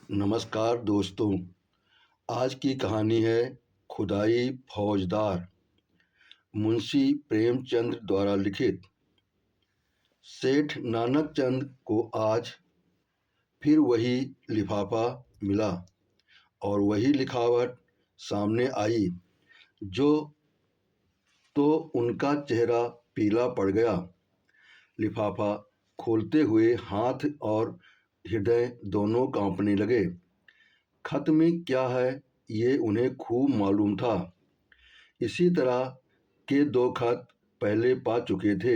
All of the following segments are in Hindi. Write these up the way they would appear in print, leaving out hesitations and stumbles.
नमस्कार दोस्तों। आज की कहानी है खुदाई फौजदार, मुंशी प्रेमचंद द्वारा लिखित। सेठ नानक चंद को आज फिर वही लिफाफा मिला और वही लिखावट सामने आई, जो तो उनका चेहरा पीला पड़ गया। लिफाफा खोलते हुए हाथ और हृदय दोनों कांपने लगे। खत में क्या है ये उन्हें खूब मालूम था। इसी तरह के 2 खत पहले पा चुके थे।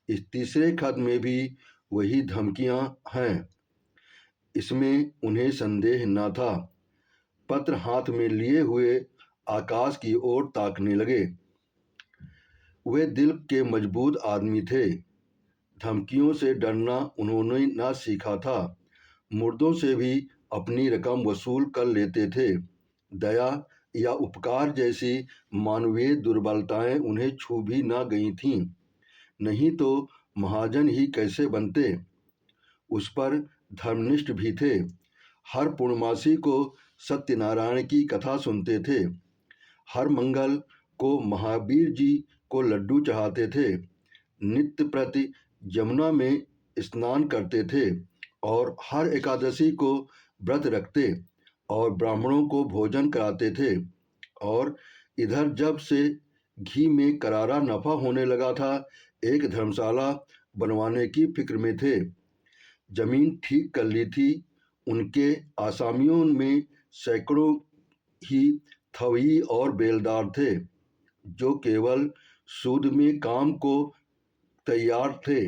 इस तीसरे खत में भी वही धमकियां हैं, इसमें उन्हें संदेह न था। पत्र हाथ में लिए हुए आकाश की ओर ताकने लगे। वे दिल के मजबूत आदमी थे। धमकियों से डरना उन्होंने न सीखा था। मुर्दों से भी अपनी रकम वसूल कर लेते थे। दया या उपकार जैसी मानवीय दुर्बलताएं उन्हें छू भी न गई थीं। नहीं तो महाजन ही कैसे बनते। उस पर धर्मनिष्ठ भी थे। हर पूर्णमासी को सत्यनारायण की कथा सुनते थे। हर मंगल को महावीर जी को लड्डू चढ़ाते थे। नित्य प्रति यमुना में स्नान करते थे और हर एकादशी को व्रत रखते और ब्राह्मणों को भोजन कराते थे। और इधर जब से घी में करारा नफा होने लगा था, एक धर्मशाला बनवाने की फिक्र में थे। जमीन ठीक कर ली थी। उनके आसामियों में सैकड़ों ही थवई और बेलदार थे, जो केवल सूद में काम को तैयार थे।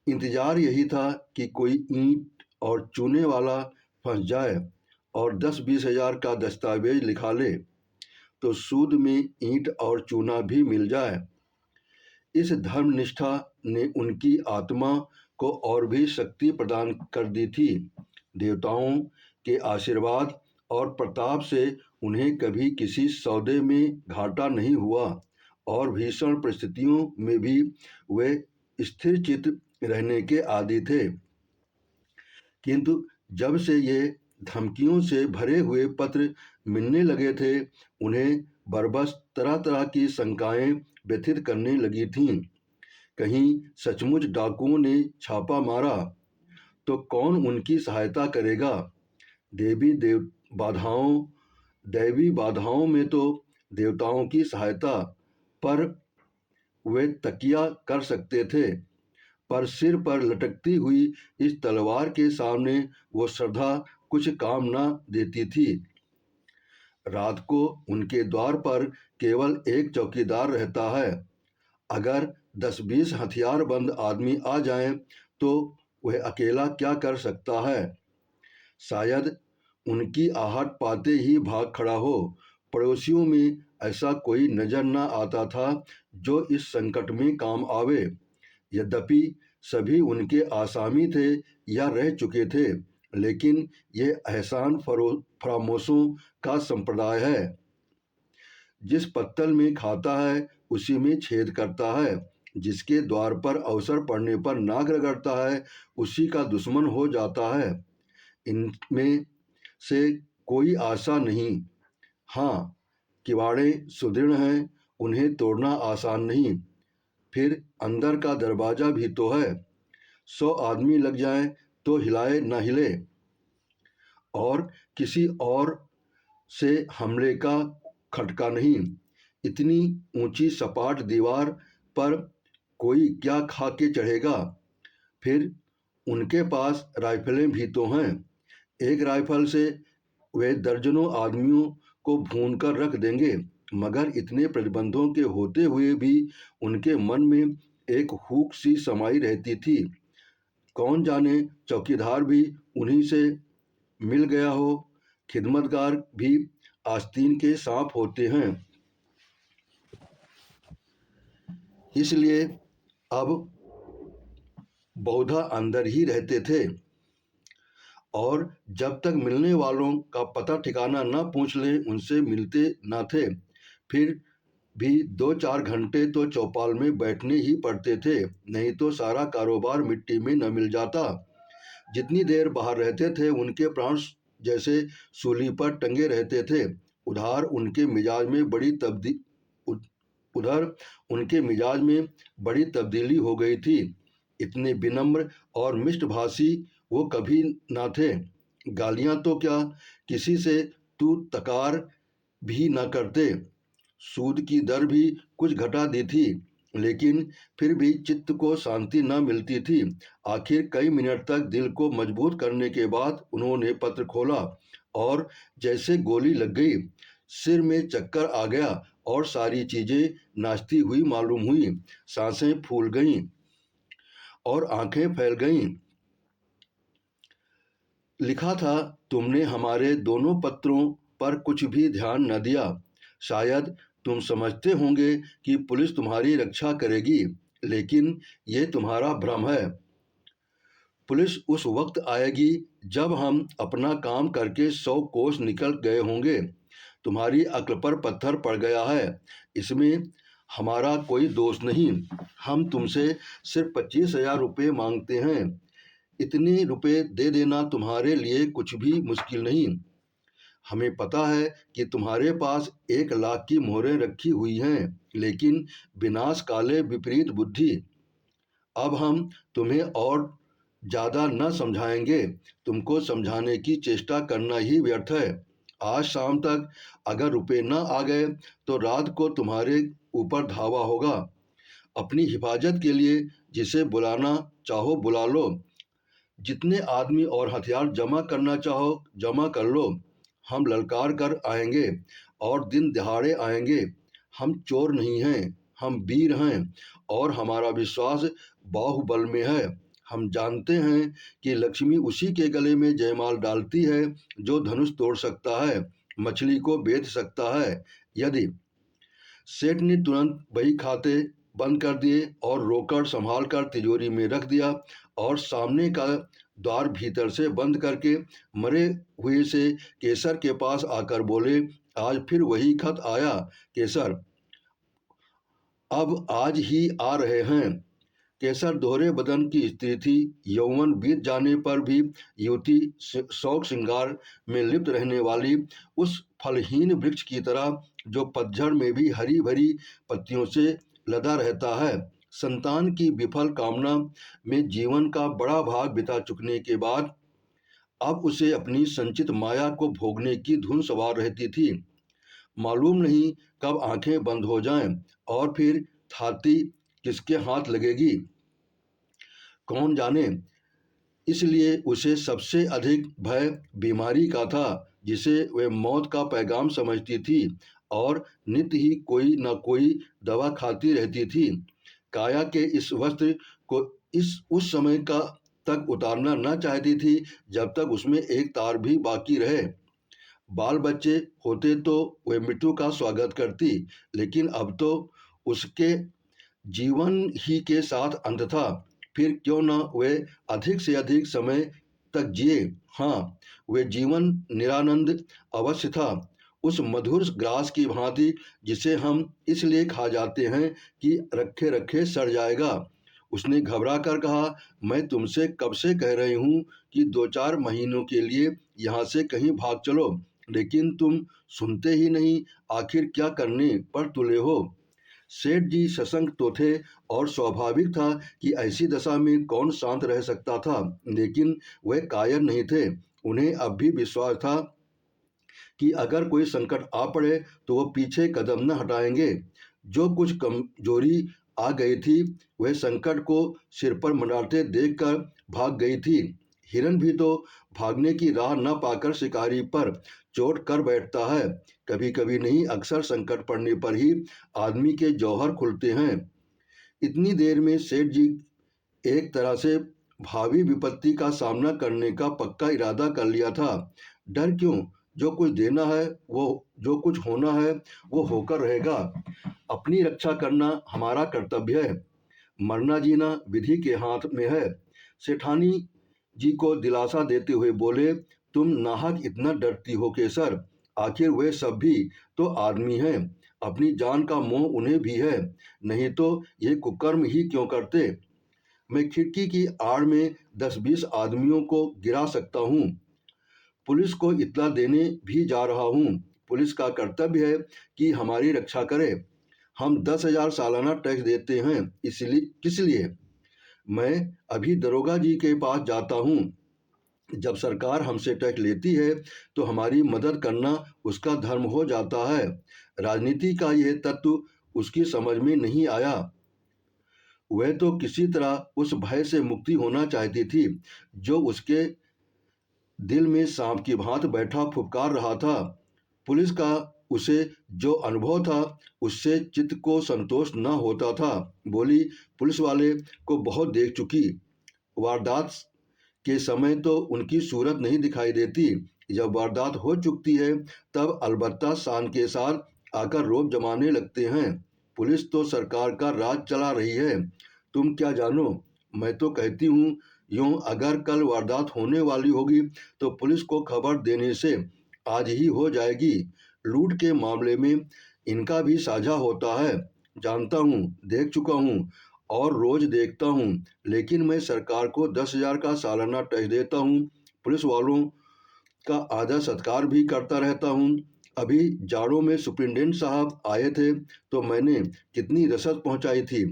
इंतजार यही था कि कोई ईंट और चूने वाला फंस जाए और 10-20 हजार का दस्तावेज लिखा ले, तो सूद में ईंट और चूना भी मिल जाए। इस धर्मनिष्ठा ने उनकी आत्मा को और भी शक्ति प्रदान कर दी थी। देवताओं के आशीर्वाद और प्रताप से उन्हें कभी किसी सौदे में घाटा नहीं हुआ और भीषण परिस्थितियों में भी वे स्थिर चित्त रहने के आदी थे। किंतु जब से ये धमकियों से भरे हुए पत्र मिलने लगे थे, उन्हें बरबस तरह तरह की शंकाएं व्यथित करने लगी थीं। कहीं सचमुच डाकुओं ने छापा मारा तो कौन उनकी सहायता करेगा। दैवी बाधाओं में तो देवताओं की सहायता पर वे तकिया कर सकते थे, पर सिर पर लटकती हुई इस तलवार के सामने वो श्रद्धा कुछ काम न देती थी। रात को उनके द्वार पर केवल एक चौकीदार रहता है। अगर 10-20 हथियारबंद आदमी आ जाएं तो वह अकेला क्या कर सकता है। शायद उनकी आहट पाते ही भाग खड़ा हो। पड़ोसियों में ऐसा कोई नजर न आता था जो इस संकट में काम आवे। यद्यपि सभी उनके आसामी थे या रह चुके थे, लेकिन यह एहसान फरामोशों का संप्रदाय है। जिस पत्तल में खाता है उसी में छेद करता है। जिसके द्वार पर अवसर पड़ने पर नाक रगड़ता है उसी का दुश्मन हो जाता है। इनमें से कोई आशा नहीं। हाँ, किवाड़े सुदृढ़ हैं, उन्हें तोड़ना आसान नहीं। फिर अंदर का दरवाजा भी तो है। 100 आदमी लग जाएं तो हिलाए न हिले। और किसी और से हमले का खटका नहीं। इतनी ऊंची सपाट दीवार पर कोई क्या खा के चढ़ेगा। फिर उनके पास राइफलें भी तो हैं। एक राइफल से वे दर्जनों आदमियों को भून कर रख देंगे। मगर इतने प्रतिबंधों के होते हुए भी उनके मन में एक हुक सी समाई रहती थी। कौन जाने चौकीदार भी उन्हीं से मिल गया हो। खिदमतगार भी आस्तीन के सांप होते हैं। इसलिए अब बहुधा अंदर ही रहते थे और जब तक मिलने वालों का पता ठिकाना न पूछ लें उनसे मिलते न थे। फिर भी 2-4 घंटे तो चौपाल में बैठने ही पड़ते थे, नहीं तो सारा कारोबार मिट्टी में न मिल जाता। जितनी देर बाहर रहते थे उनके प्राण जैसे सूली पर टंगे रहते थे। उधर उनके मिजाज में बड़ी तब्दीली हो गई थी। इतने विनम्र और मिष्टभाषी वो कभी ना थे। गालियां तो क्या, किसी से तू तकार भी न करते। सूद की दर भी कुछ घटा दी थी, लेकिन फिर भी चित्त को शांति न मिलती थी। आखिर कई मिनट तक दिल को मजबूत करने के बाद उन्होंने पत्र खोला और जैसे गोली लग गई। सिर में चक्कर आ गया और सारी चीजें नाचती हुई मालूम हुई। सांसें फूल गईं और आंखें फैल गईं। लिखा था, तुमने हमारे दोनों पत्रों पर कुछ भी ध्यान न दिया। शायद तुम समझते होंगे कि पुलिस तुम्हारी रक्षा करेगी, लेकिन ये तुम्हारा भ्रम है। पुलिस उस वक्त आएगी जब हम अपना काम करके 100 कोस निकल गए होंगे। तुम्हारी अक्ल पर पत्थर पड़ गया है, इसमें हमारा कोई दोष नहीं। हम तुमसे सिर्फ 25,000 रुपये मांगते हैं। इतने रुपए दे देना तुम्हारे लिए कुछ भी मुश्किल नहीं। हमें पता है कि तुम्हारे पास 1,00,000 की मोहरें रखी हुई हैं, लेकिन विनाश काले विपरीत बुद्धि। अब हम तुम्हें और ज़्यादा न समझाएंगे। तुमको समझाने की चेष्टा करना ही व्यर्थ है। आज शाम तक अगर रुपए न आ गए तो रात को तुम्हारे ऊपर धावा होगा। अपनी हिफाजत के लिए जिसे बुलाना चाहो बुला लो। जितने आदमी और हथियार जमा करना चाहो जमा कर लो। हम ललकार कर आएंगे और दिन दहाड़े आएंगे। हम चोर नहीं हैं, हम वीर हैं और हमारा विश्वास बाहुबल में है। हम जानते हैं कि लक्ष्मी उसी के गले में जयमाल डालती है जो धनुष तोड़ सकता है, मछली को बेच सकता है। यदि सेठ ने तुरंत बही खाते बंद कर दिए और रोकड़ संभाल कर तिजोरी में रख दिया और सामने का द्वार भीतर से बंद करके मरे हुए से केसर के पास आकर बोले, आज फिर वही खत आया केसर, अब आज ही आ रहे हैं। केसर दोहरे बदन की स्त्री थी। यौवन बीत जाने पर भी युवती शौक श्रृंगार में लिप्त रहने वाली उस फलहीन वृक्ष की तरह जो पतझड़ में भी हरी भरी पत्तियों से लदा रहता है। संतान की विफल कामना में जीवन का बड़ा भाग बिता चुकने के बाद अब उसे अपनी संचित माया को भोगने की धुन सवार रहती थी। मालूम नहीं कब आंखें बंद हो जाएं और फिर थाती किसके हाथ लगेगी, कौन जाने। इसलिए उसे सबसे अधिक भय बीमारी का था, जिसे वह मौत का पैगाम समझती थी और नित्य ही कोई न कोई दवा खाती रहती थी। काया के इस वस्त्र को उस समय का तक उतारना न चाहती थी जब तक उसमें एक तार भी बाकी रहे। बाल बच्चे होते तो वह मृत्यु का स्वागत करती, लेकिन अब तो उसके जीवन ही के साथ अंत था। फिर क्यों न वे अधिक से अधिक समय तक जिए। हाँ, वे जीवन निरानंद अवश्य था, उस मधुर ग्रास की भांति जिसे हम इसलिए खा जाते हैं कि रखे रखे सड़ जाएगा। उसने घबरा कर कहा, मैं तुमसे कब से कह रही हूँ कि 2-4 महीनों के लिए यहाँ से कहीं भाग चलो, लेकिन तुम सुनते ही नहीं। आखिर क्या करने पर तुले हो। सेठ जी सशंक तो थे और स्वाभाविक था कि ऐसी दशा में कौन शांत रह सकता था, लेकिन वह कायर नहीं थे। उन्हें अब भी विश्वास था कि अगर कोई संकट आ पड़े तो वो पीछे कदम न हटाएंगे। जो कुछ कमजोरी आ गई थी वह संकट को सिर पर मंडाते देखकर भाग गई थी। हिरन भी तो भागने की राह न पाकर शिकारी पर चोट कर बैठता है। कभी कभी नहीं, अक्सर संकट पड़ने पर ही आदमी के जौहर खुलते हैं। इतनी देर में सेठ जी एक तरह से भावी विपत्ति का सामना करने का पक्का इरादा कर लिया था। डर क्यों, जो कुछ देना है वो, जो कुछ होना है वो होकर रहेगा। अपनी रक्षा करना हमारा कर्तव्य है। मरना जीना विधि के हाथ में है। सेठानी जी को दिलासा देते हुए बोले, तुम नाहक इतना डरती हो केसर। आखिर वे सब भी तो आदमी हैं, अपनी जान का मोह उन्हें भी है, नहीं तो ये कुकर्म ही क्यों करते। मैं खिड़की की आड़ में 10-20 आदमियों को गिरा सकता हूँ। पुलिस को इत्तला देने भी जा रहा हूँ। पुलिस का कर्तव्य है कि हमारी रक्षा करे। हम 10,000 सालाना टैक्स देते हैं, इसलिए किस लिए? मैं अभी दरोगा जी के पास जाता हूँ। जब सरकार हमसे टैक्स लेती है तो हमारी मदद करना उसका धर्म हो जाता है। राजनीति का यह तत्व उसकी समझ में नहीं आया। वह तो किसी तरह उस भय से मुक्ति होना चाहती थी जो उसके दिल में सांप की भांति बैठा फुफकार रहा था। पुलिस का उसे जो अनुभव था उससे चित्त को संतोष न होता था। बोली, पुलिस वाले को बहुत देख चुकी। वारदात के समय तो उनकी सूरत नहीं दिखाई देती। जब वारदात हो चुकती है तब अलबत्ता शान के साथ आकर रौब जमाने लगते हैं। पुलिस तो सरकार का राज चला रही है, तुम क्या जानो। मैं तो कहती हूँ यूं अगर कल वारदात होने वाली होगी तो पुलिस को खबर देने से आज ही हो जाएगी। लूट के मामले में इनका भी साझा होता है। जानता हूँ, देख चुका हूँ और रोज देखता हूँ, लेकिन मैं सरकार को 10,000 का सालाना टैक्स देता हूँ। पुलिस वालों का आदर सत्कार भी करता रहता हूँ। अभी जाड़ों में सुप्रिंटेंडेंट साहब आए थे तो मैंने कितनी रसद पहुंचाई थी।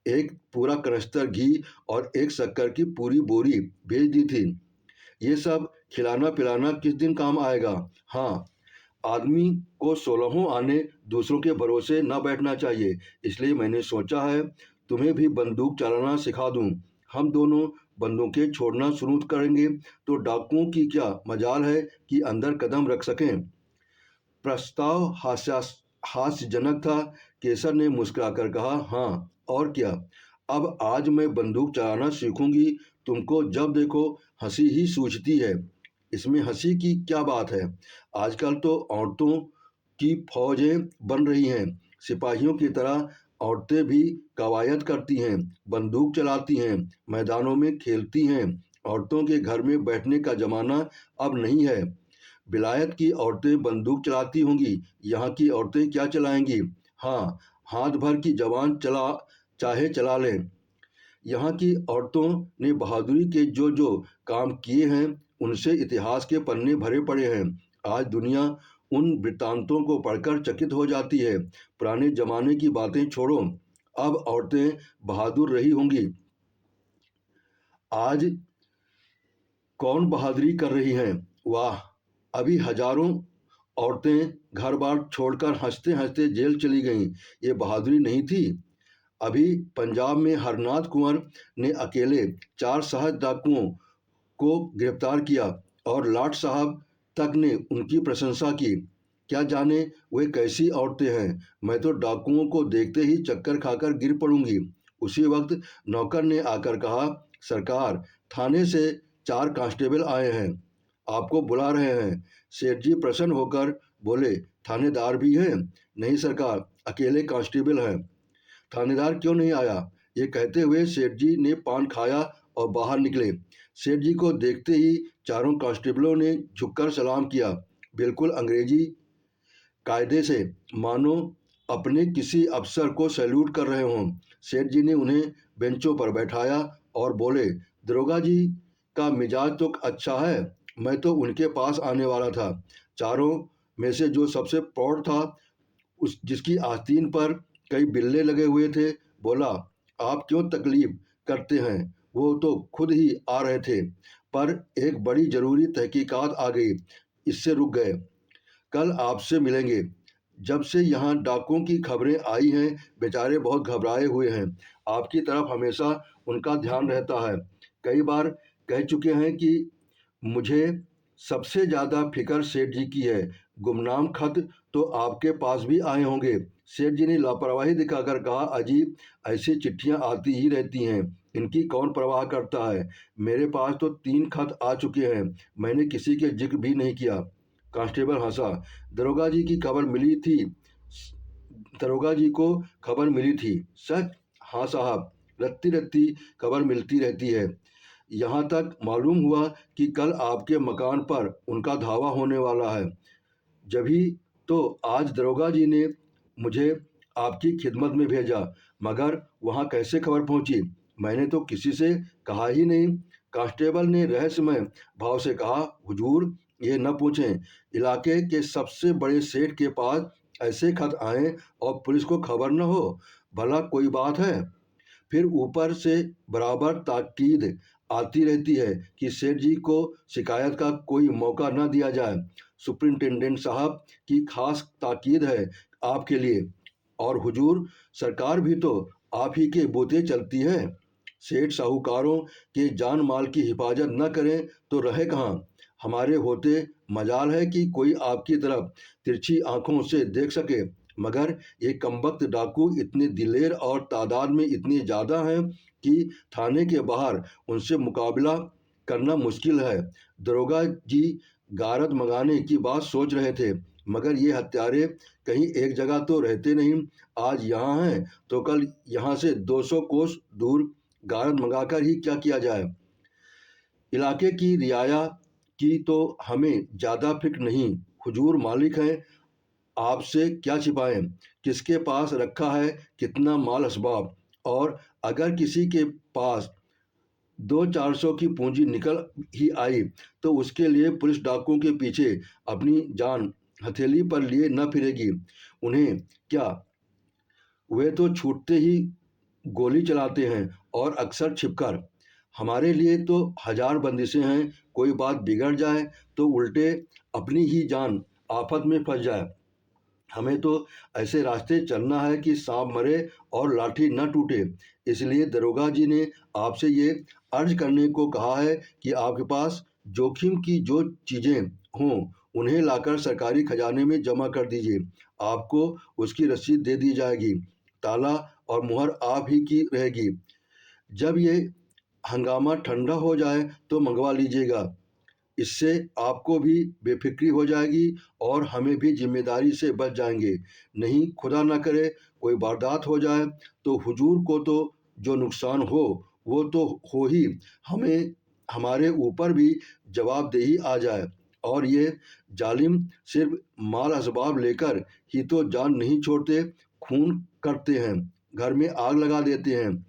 एक पूरा कनस्तर घी और एक शक्कर की पूरी बोरी भेज दी थी। ये सब खिलाना पिलाना किस दिन काम आएगा। हाँ, आदमी को 16 आने दूसरों के भरोसे न बैठना चाहिए। इसलिए मैंने सोचा है तुम्हें भी बंदूक चलाना सिखा दूं। हम दोनों बंदूकें छोड़ना शुरू करेंगे तो डाकुओं की क्या मजाल है कि अंदर कदम रख सकें। प्रस्ताव हास्यजनक था। केसर ने मुस्कुराकर कहा, हाँ और क्या। अब आज मैं बंदूक चलाना सीखूंगी। तुमको जब देखो हंसी ही सूझती है। इसमें हंसी की क्या बात है। आजकल तो औरतों की फौजें बन रही हैं। सिपाहियों की तरह औरतें भी कवायद करती हैं, बंदूक चलाती हैं, मैदानों में खेलती हैं। औरतों के घर में बैठने का जमाना अब नहीं है। विलायत की औरतें बंदूक चलाती होंगी, यहाँ की औरतें क्या चलाएंगी। हाँ, हाथ भर की जवान चाहे चला लें। यहाँ की औरतों ने बहादुरी के जो जो काम किए हैं उनसे इतिहास के पन्ने भरे पड़े हैं। आज दुनिया उन वृत्तांतों को पढ़कर चकित हो जाती है। पुराने जमाने की बातें छोड़ो, अब औरतें बहादुर रही होंगी। आज कौन बहादुरी कर रही हैं। वाह, अभी हजारों औरतें घर बार छोड़कर हंसते हंसते जेल चली गईं। ये बहादुरी नहीं थी। अभी पंजाब में हरनाथ कुंवर ने अकेले 4 सहज डाकुओं को गिरफ्तार किया और लाट साहब तक ने उनकी प्रशंसा की। क्या जाने वे कैसी औरतें हैं। मैं तो डाकुओं को देखते ही चक्कर खाकर गिर पड़ूंगी। उसी वक्त नौकर ने आकर कहा, सरकार, थाने से 4 कांस्टेबल आए हैं, आपको बुला रहे हैं। सेठ जी प्रसन्न होकर बोले, थानेदार भी हैं? नहीं सरकार, अकेले कांस्टेबल हैं। थानेदार क्यों नहीं आया? ये कहते हुए सेठ जी ने पान खाया और बाहर निकले। सेठ जी को देखते ही चारों कांस्टेबलों ने झुककर सलाम किया, बिल्कुल अंग्रेजी कायदे से, मानो अपने किसी अफसर को सैल्यूट कर रहे हों। सेठ जी ने उन्हें बेंचों पर बैठाया और बोले, दरोगा जी का मिजाज तो अच्छा है, मैं तो उनके पास आने वाला था। चारों में से जो सबसे प्रौढ़ था, उस जिसकी आस्तीन पर कई बिल्ले लगे हुए थे, बोला, आप क्यों तकलीफ करते हैं। वो तो खुद ही आ रहे थे, पर एक बड़ी जरूरी तहकीकात आ गई, इससे रुक गए। कल आपसे मिलेंगे। जब से यहाँ डाकुओं की खबरें आई हैं बेचारे बहुत घबराए हुए हैं। आपकी तरफ हमेशा उनका ध्यान रहता है। कई बार कह चुके हैं कि मुझे सबसे ज़्यादा फिक्र सेठ जी की है। गुमनाम खत तो आपके पास भी आए होंगे। सेठ जी ने लापरवाही दिखाकर कहा, अजीब, ऐसी चिट्ठियां आती ही रहती हैं, इनकी कौन परवाह करता है। मेरे पास तो 3 खत आ चुके हैं, मैंने किसी के जिक्र भी नहीं किया। कांस्टेबल हंसा। दरोगा जी की खबर मिली थी दरोगा जी को खबर मिली थी। सच? हाँ साहब, रत्ती रत्ती खबर मिलती रहती है। यहाँ तक मालूम हुआ कि कल आपके मकान पर उनका धावा होने वाला है। जभी तो आज दरोगा जी ने मुझे आपकी खिदमत में भेजा, मगर वहाँ कैसे खबर पहुँची? मैंने तो किसी से कहा ही नहीं। कांस्टेबल ने रहस्यमय भाव से कहा, हुजूर ये न पूछें, इलाके के सबसे बड़े सेठ के पास ऐसे खत आए और पुलिस को खबर न हो, भला कोई बात है? फिर ऊपर से बराबर ताकीद आती रहती है कि सेठ जी को शिकायत का कोई मौका न दिया जाए। सुपरिंटेंडेंट साहब की खास ताकीद है आपके लिए। और हुजूर, सरकार भी तो आप ही के बूते चलती है। सेठ साहूकारों के जान माल की हिफाजत न करें तो रहे कहाँ? हमारे होते मजाल है कि कोई आपकी तरफ तिरछी आंखों से देख सके, मगर ये कमबख्त डाकू इतने दिलेर और तादाद में इतने ज़्यादा हैं कि थाने के बाहर उनसे मुकाबला करना मुश्किल है। दरोगा जी गारद मंगाने की बात सोच रहे थे, मगर ये हत्यारे कहीं एक जगह तो रहते नहीं। आज यहाँ हैं तो कल यहाँ से 200 कोस दूर गारद मंगाकर ही क्या किया जाए। इलाके की रियाया की तो हमें ज़्यादा फिक्र नहीं। हुजूर मालिक हैं, आपसे क्या छिपाएं, किसके पास रखा है कितना माल असबाब। और अगर किसी के पास 200-400 की पूंजी निकल ही आई तो उसके लिए पुलिस डाकुओं के पीछे अपनी जान हथेली पर लिए न फिरेगी। उन्हें क्या, वे तो छूटते ही गोली चलाते हैं और अक्सर छिपकर। हमारे लिए तो हजार बंदिशें हैं, कोई बात बिगड़ जाए तो उल्टे अपनी ही जान आफत में फंस जाए। हमें तो ऐसे रास्ते चलना है कि सांप मरे और लाठी न टूटे। इसलिए दरोगा जी ने आपसे ये अर्ज करने को कहा है कि आपके पास जोखिम की जो चीज़ें हों उन्हें लाकर सरकारी खजाने में जमा कर दीजिए। आपको उसकी रसीद दे दी जाएगी, ताला और मुहर आप ही की रहेगी। जब ये हंगामा ठंडा हो जाए तो मंगवा लीजिएगा। इससे आपको भी बेफिक्री हो जाएगी और हमें भी जिम्मेदारी से बच जाएंगे। नहीं खुदा ना करे कोई वारदात हो जाए तो हुजूर को तो जो नुकसान हो वो तो हो ही, हमें हमारे ऊपर भी जवाबदेही आ जाए। और ये जालिम सिर्फ माल असबाब लेकर ही तो जान नहीं छोड़ते, खून करते हैं, घर में आग लगा देते हैं,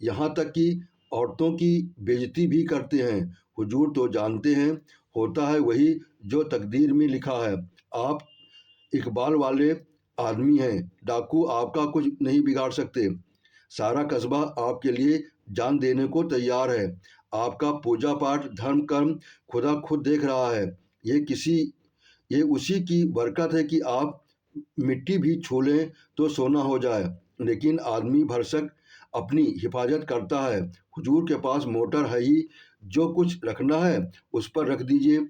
यहाँ तक कि औरतों की बेइज्जती भी करते हैं। हुजूर तो जानते हैं, होता है वही जो तकदीर में लिखा है। आप इकबाल वाले आदमी हैं, डाकू आपका कुछ नहीं बिगाड़ सकते। सारा कस्बा आपके लिए जान देने को तैयार है। आपका पूजा पाठ धर्म कर्म खुदा खुद देख रहा है। ये उसी की बरकत है कि आप मिट्टी भी छू लें तो सोना हो जाए। लेकिन आदमी भरसक अपनी हिफाजत करता है। हुजूर के पास मोटर है ही, जो कुछ रखना है उस पर रख दीजिए।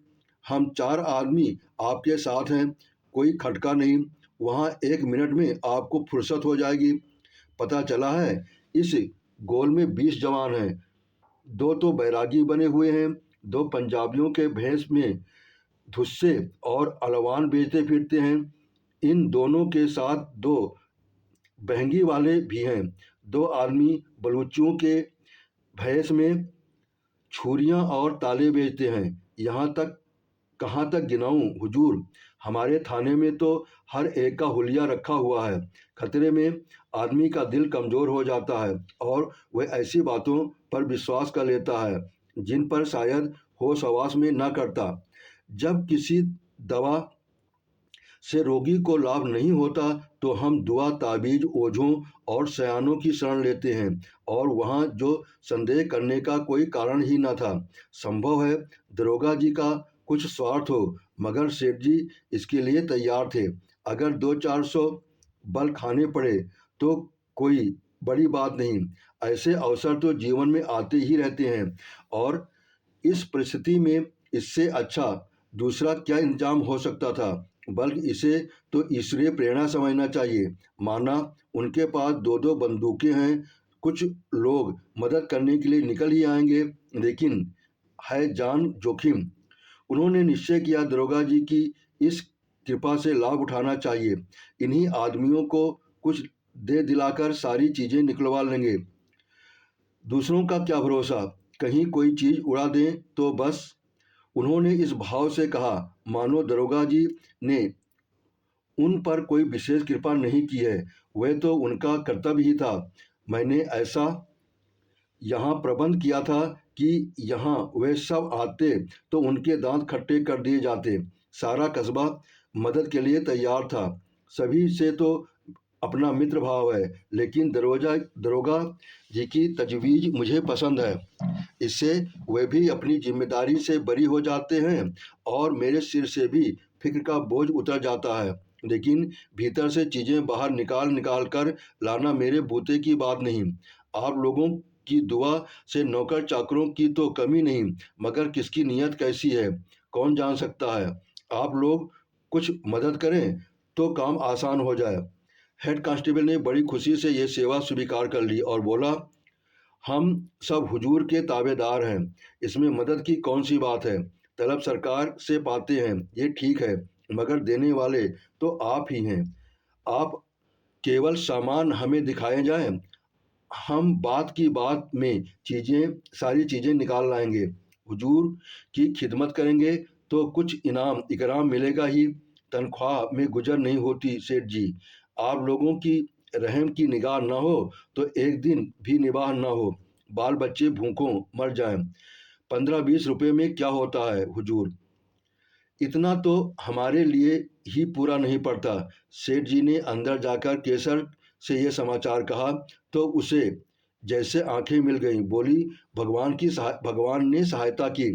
हम 4 आदमी आपके साथ हैं, कोई खटका नहीं। वहाँ 1 मिनट में आपको फुर्सत हो जाएगी। पता चला है इस गोल में 20 जवान हैं, 2 तो बैरागी बने हुए हैं, 2 पंजाबियों के भेष में धुस्से और अलवान बेचते फिरते हैं। इन दोनों के साथ 2 बहंगी वाले भी हैं, 2 आदमी बलूचियों के भैंस में छुरियां और ताले बेचते हैं। यहाँ तक कहाँ तक गिनाऊं हुजूर, हमारे थाने में तो हर एक का हुलिया रखा हुआ है। खतरे में आदमी का दिल कमज़ोर हो जाता है और वह ऐसी बातों पर विश्वास कर लेता है जिन पर शायद होश हवास में न करता। जब किसी दवा से रोगी को लाभ नहीं होता तो हम दुआ ताबीज ओझों और सयानों की शरण लेते हैं, और वहाँ जो संदेह करने का कोई कारण ही न था। संभव है दरोगा जी का कुछ स्वार्थ हो, मगर सेठ जी इसके लिए तैयार थे। अगर 200-400 बल खाने पड़े तो कोई बड़ी बात नहीं, ऐसे अवसर तो जीवन में आते ही रहते हैं। और इस परिस्थिति में इससे अच्छा दूसरा क्या इंतजाम हो सकता था? बल्कि इसे तो ईश्वरीय प्रेरणा समझना चाहिए। माना उनके पास 2-2 बंदूकें हैं, कुछ लोग मदद करने के लिए निकल ही आएंगे, लेकिन है जान जोखिम। उन्होंने निश्चय किया दरोगा जी की इस कृपा से लाभ उठाना चाहिए। इन्हीं आदमियों को कुछ दे दिलाकर सारी चीज़ें निकलवा लेंगे। दूसरों का क्या भरोसा, कहीं कोई चीज़ उड़ा दें तो बस। उन्होंने इस भाव से कहा मानो दरोगा जी ने उन पर कोई विशेष कृपा नहीं की है, वह तो उनका कर्तव्य ही था। मैंने ऐसा यहाँ प्रबंध किया था कि यहाँ वे सब आते तो उनके दांत खट्टे कर दिए जाते। सारा कस्बा मदद के लिए तैयार था। सभी से तो अपना मित्र भाव है, लेकिन दरोगा जी की तजवीज़ मुझे पसंद है। इससे वे भी अपनी जिम्मेदारी से बरी हो जाते हैं और मेरे सिर से भी फिक्र का बोझ उतर जाता है। लेकिन भीतर से चीज़ें बाहर निकाल निकाल कर लाना मेरे बूते की बात नहीं। आप लोगों की दुआ से नौकर चाकरों की तो कमी नहीं, मगर किसकी नीयत कैसी है कौन जान सकता है। आप लोग कुछ मदद करें तो काम आसान हो जाए। हेड कांस्टेबल ने बड़ी खुशी से यह सेवा स्वीकार कर ली और बोला, हम सब हुजूर के ताबेदार हैं, इसमें मदद की कौन सी बात है। तलब सरकार से पाते हैं, ये ठीक है, मगर देने वाले तो आप ही हैं। आप केवल सामान हमें दिखाए जाएं, हम बात की बात में सारी चीज़ें निकाल लाएंगे। हुजूर की खिदमत करेंगे तो कुछ इनाम इकराम मिलेगा ही, तनख्वाह में गुजर नहीं होती सेठ जी। आप लोगों की रहम की निगाह न हो तो एक दिन भी निबाह न हो, बाल बच्चे भूखों मर जाएं। 15-20 रुपए में क्या होता है हुजूर, इतना तो हमारे लिए ही पूरा नहीं पड़ता। सेठ जी ने अंदर जाकर केसर से यह समाचार कहा तो उसे जैसे आंखें मिल गईं। बोली, भगवान ने सहायता की।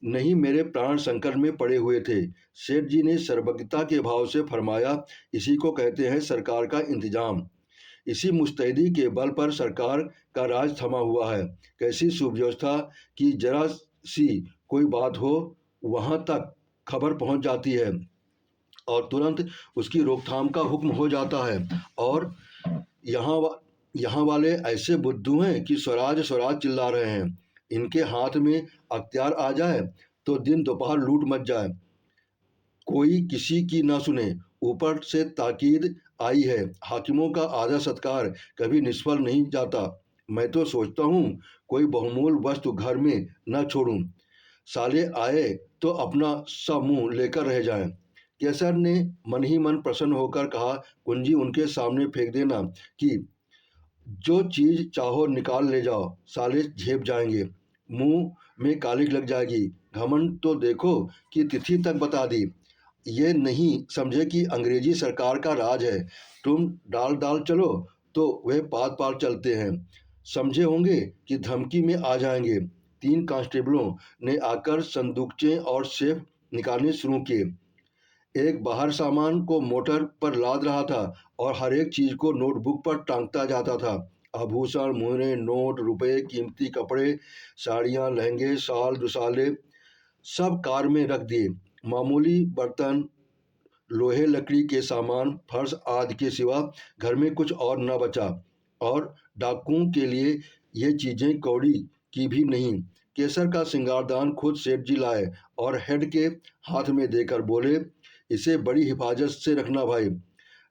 नहीं, मेरे प्राण संकट में पड़े हुए थे। सेठ जी ने सर्वज्ञता के भाव से फरमाया, इसी को कहते हैं सरकार का इंतजाम। इसी मुस्तैदी के बल पर सरकार का राज थमा हुआ है। कैसी सुव्यवस्था कि जरा सी कोई बात हो, वहां तक खबर पहुंच जाती है और तुरंत उसकी रोकथाम का हुक्म हो जाता है। और यहाँ यहाँ वाले ऐसे बुद्धू हैं कि स्वराज स्वराज चिल्ला रहे हैं। इनके हाथ में अख्तियार आ जाए तो दिन दोपहर लूट मच जाए, कोई किसी की ना सुने। ऊपर से ताकीद आई है, हाकिमों का आदर सत्कार कभी निष्फल नहीं जाता। मैं तो सोचता हूँ कोई बहुमूल्य वस्तु घर में न छोड़ूं, साले आए तो अपना सा मुंह लेकर रह जाएं। केसर ने मन ही मन प्रसन्न होकर कहा, कुंजी उनके सामने फेंक देना कि जो चीज चाहो निकाल ले जाओ, साले झेप जाएंगे, मुंह में कालिक लग जाएगी। घमंड तो देखो कि तिथि तक बता दी। ये नहीं समझे कि अंग्रेजी सरकार का राज है, तुम डाल डाल चलो तो वह पात पात चलते हैं। समझे होंगे कि धमकी में आ जाएंगे। 3 कांस्टेबलों ने आकर संदूकचे और सेफ निकालने शुरू किए। एक बाहर सामान को मोटर पर लाद रहा था और हर एक चीज को नोटबुक पर टांगता जाता था। आभूषण, मुहरे, नोट, रुपए, कीमती कपड़े, साड़ियाँ, लहंगे, शाल, दुसाले सब कार में रख दिए। मामूली बर्तन, लोहे लकड़ी के सामान, फर्श आदि के सिवा घर में कुछ और न बचा। और डाकुओं के लिए ये चीजें कौड़ी की भी नहीं। केसर का सिंगारदान खुद सेठ जी लाए और हेड के हाथ में देकर बोले, इसे बड़ी हिफाजत से रखना भाई।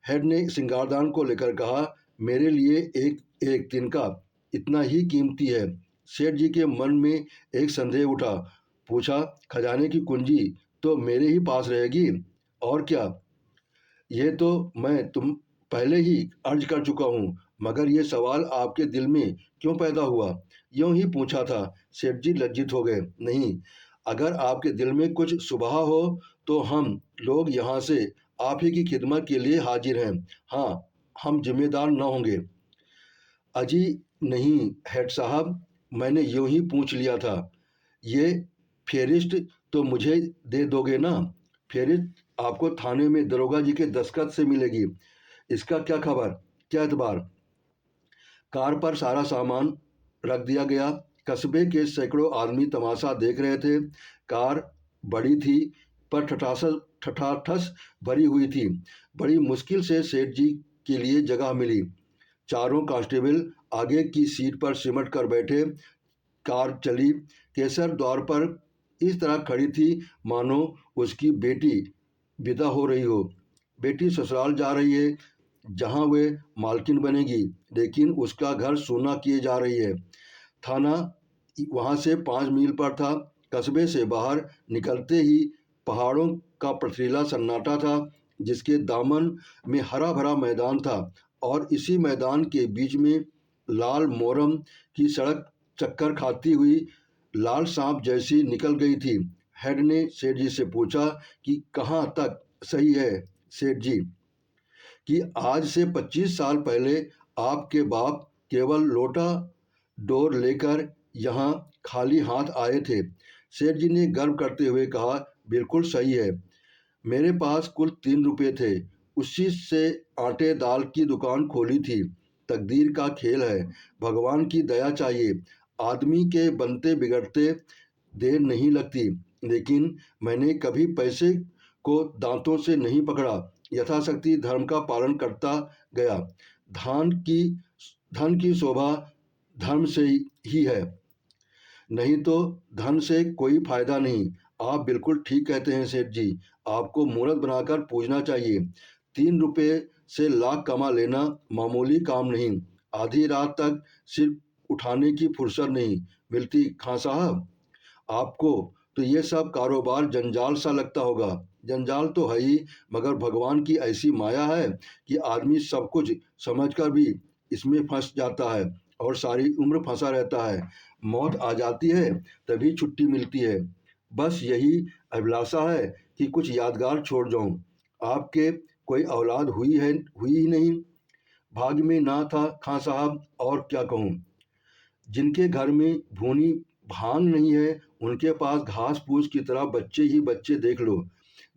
हेड ने सिंगारदान को लेकर कहा, मेरे लिए एक एक तिनका इतना ही कीमती है। सेठ जी के मन में एक संदेह उठा। पूछा, खजाने की कुंजी तो मेरे ही पास रहेगी और क्या। ये तो मैं तुम पहले ही अर्ज कर चुका हूँ, मगर ये सवाल आपके दिल में क्यों पैदा हुआ। यूं ही पूछा था। सेठ जी लज्जित हो गए। नहीं, अगर आपके दिल में कुछ सुबह हो तो हम लोग यहाँ से आप ही की खिदमत के लिए हाजिर हैं। हाँ, हम जिम्मेदार न होंगे। अजी नहीं हेड साहब, मैंने यूं ही पूछ लिया था। ये फेरिस्ट तो मुझे दे दोगे ना। फेरिस्ट आपको थाने में दरोगा जी के दस्तखत से मिलेगी। इसका क्या खबर, क्या एतबार। कार पर सारा सामान रख दिया गया। कस्बे के सैकड़ों आदमी तमाशा देख रहे थे। कार बड़ी थी पर ठठाठस भरी हुई थी। बड़ी मुश्किल से सेठ जी के लिए जगह मिली। चारों कांस्टेबल आगे की सीट पर सिमट कर बैठे। कार चली। केसर द्वार पर इस तरह खड़ी थी मानो उसकी बेटी विदा हो रही हो। बेटी ससुराल जा रही है जहां वे मालकिन बनेगी, लेकिन उसका घर सूना किए जा रही है। थाना वहां से 5 मील पर था। कस्बे से बाहर निकलते ही पहाड़ों का पथरीला सन्नाटा था, जिसके दामन में हरा भरा मैदान था और इसी मैदान के बीच में लाल मोरम की सड़क चक्कर खाती हुई लाल सांप जैसी निकल गई थी। हेड ने सेठ जी से पूछा कि कहाँ तक सही है सेठ जी, कि आज से 25 साल पहले आपके बाप केवल लोटा डोर लेकर यहाँ खाली हाथ आए थे। सेठ जी ने गर्व करते हुए कहा, बिल्कुल सही है। मेरे पास कुल 3 रुपये थे, उसी से आटे दाल की दुकान खोली थी। तकदीर का खेल है, भगवान की दया चाहिए। आदमी के बनते बिगड़ते देर नहीं लगती। लेकिन मैंने कभी पैसे को दांतों से नहीं पकड़ा, यथाशक्ति धर्म का पालन करता गया। धन की शोभा धर्म से ही है, नहीं तो धन से कोई फायदा नहीं। आप बिल्कुल ठीक कहते हैं सेठ जी, आपको मूर्ख बनाकर पूजना चाहिए। 3 रुपये से लाख कमा लेना मामूली काम नहीं। आधी रात तक सिर उठाने की फुर्सत नहीं मिलती। खां साहब, आपको तो ये सब कारोबार जंजाल सा लगता होगा। जंजाल तो है ही, मगर भगवान की ऐसी माया है कि आदमी सब कुछ समझकर भी इसमें फंस जाता है और सारी उम्र फंसा रहता है। मौत आ जाती है तभी छुट्टी मिलती है। बस यही अभिलाषा है कि कुछ यादगार छोड़ जाऊं। आपके कोई औलाद हुई ही नहीं, भाग्य में ना था खां साहब, और क्या कहूँ। जिनके घर में भूनी भांग नहीं है, उनके पास घास फूस की तरह बच्चे ही बच्चे देख लो।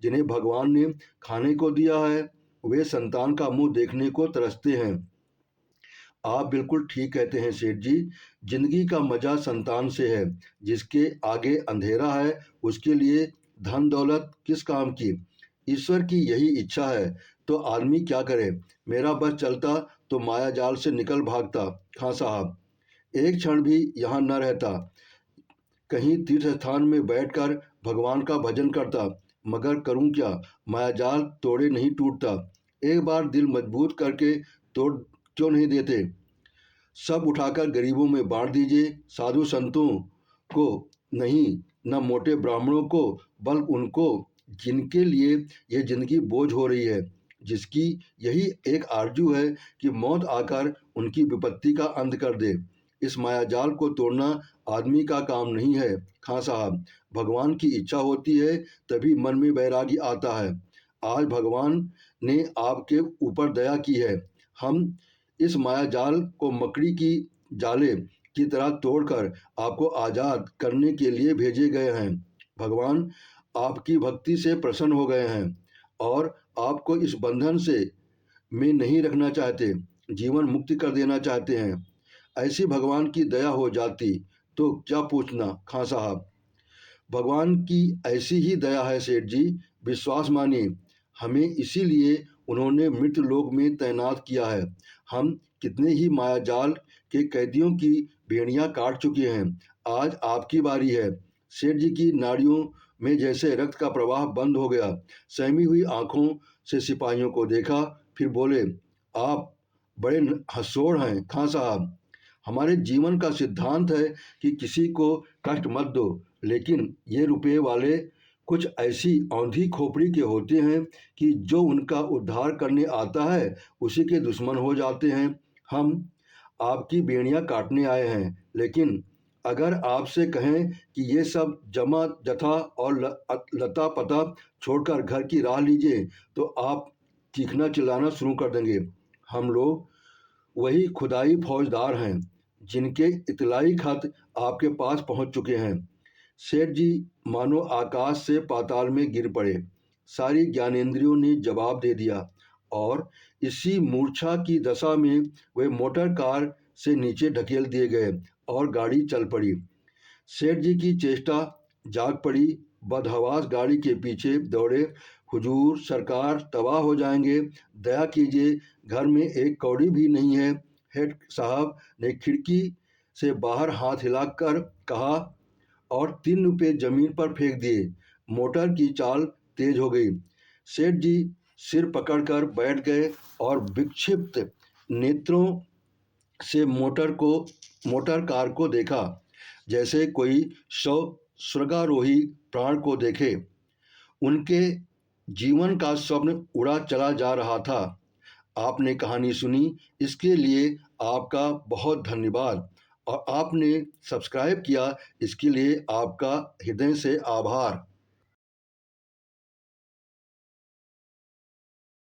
जिन्हें भगवान ने खाने को दिया है, वे संतान का मुंह देखने को तरसते हैं। आप बिल्कुल ठीक कहते हैं सेठ जी, जिंदगी का मजा संतान से है। जिसके आगे अंधेरा है, उसके लिए धन दौलत किस काम की। ईश्वर की यही इच्छा है तो आदमी क्या करे। मेरा बस चलता तो माया जाल से निकल भागता खां साहब, एक क्षण भी यहाँ न रहता। कहीं तीर्थ स्थान में बैठकर भगवान का भजन करता, मगर करूं क्या, मायाजाल तोड़े नहीं टूटता। एक बार दिल मजबूत करके तोड़ क्यों नहीं देते। सब उठाकर गरीबों में बांट दीजिए, साधु संतों को नहीं, न मोटे ब्राह्मणों को, बल्कि उनको जिनके लिए यह जिंदगी बोझ हो रही है, जिसकी यही एक आरजू है कि मौत आकर उनकी विपत्ति का अंत कर दे। इस मायाजाल को तोड़ना आदमी का काम नहीं है खां साहब, भगवान की इच्छा होती है तभी मन में वैराग्य आता है। आज भगवान ने आपके ऊपर दया की है। हम इस मायाजाल को मकड़ी की जाले की तरह तोड़कर आपको आज़ाद करने के लिए भेजे गए हैं। भगवान आपकी भक्ति से प्रसन्न हो गए हैं और आपको इस बंधन से में नहीं रखना चाहते, जीवन मुक्ति कर देना चाहते हैं। ऐसी भगवान की दया हो जाती तो क्या पूछना खां साहब। भगवान की ऐसी ही दया है सेठ जी, विश्वास मानिए। हमें इसीलिए उन्होंने मृत्यु लोक में तैनात किया है। हम कितने ही मायाजाल के कैदियों की भेड़ियां काट चुके हैं, आज आपकी बारी है। सेठ जी की नाड़ियों में जैसे रक्त का प्रवाह बंद हो गया। सहमी हुई आंखों से सिपाहियों को देखा, फिर बोले, आप बड़े हंसोड़ हैं खां साहब। हमारे जीवन का सिद्धांत है कि किसी को कष्ट मत दो, लेकिन ये रुपये वाले कुछ ऐसी औंधी खोपड़ी के होते हैं कि जो उनका उद्धार करने आता है उसी के दुश्मन हो जाते हैं। हम आपकी बेड़ियां काटने आए हैं, लेकिन अगर आपसे कहें कि ये सब जमा जथा और लता पता छोड़कर घर की राह लीजिए तो आप चीखना चिल्लाना शुरू कर देंगे। हम लोग वही खुदाई फौजदार हैं जिनके इतलाई खत आपके पास पहुंच चुके हैं। सेठ जी मानो आकाश से पाताल में गिर पड़े। सारी ज्ञानेंद्रियों ने जवाब दे दिया और इसी मूर्छा की दशा में वे मोटर कार से नीचे ढकेल दिए गए और गाड़ी चल पड़ी। सेठ जी की चेष्टा जाग पड़ी, बदहवास गाड़ी के पीछे दौड़े। हुजूर सरकार तबाह हो जाएंगे, दया कीजिए, घर में एक कौड़ी भी नहीं है। हेड साहब ने खिड़की से बाहर हाथ हिलाकर कहा और 3 रुपये जमीन पर फेंक दिए। मोटर की चाल तेज हो गई। सेठ जी सिर पकड़कर बैठ गए और विक्षिप्त नेत्रों से मोटर कार को देखा, जैसे कोई स्वर्गारोही प्राण को देखे। उनके जीवन का स्वप्न उड़ा चला जा रहा था। आपने कहानी सुनी, इसके लिए आपका बहुत धन्यवाद। और आपने सब्सक्राइब किया, इसके लिए आपका हृदय से आभार।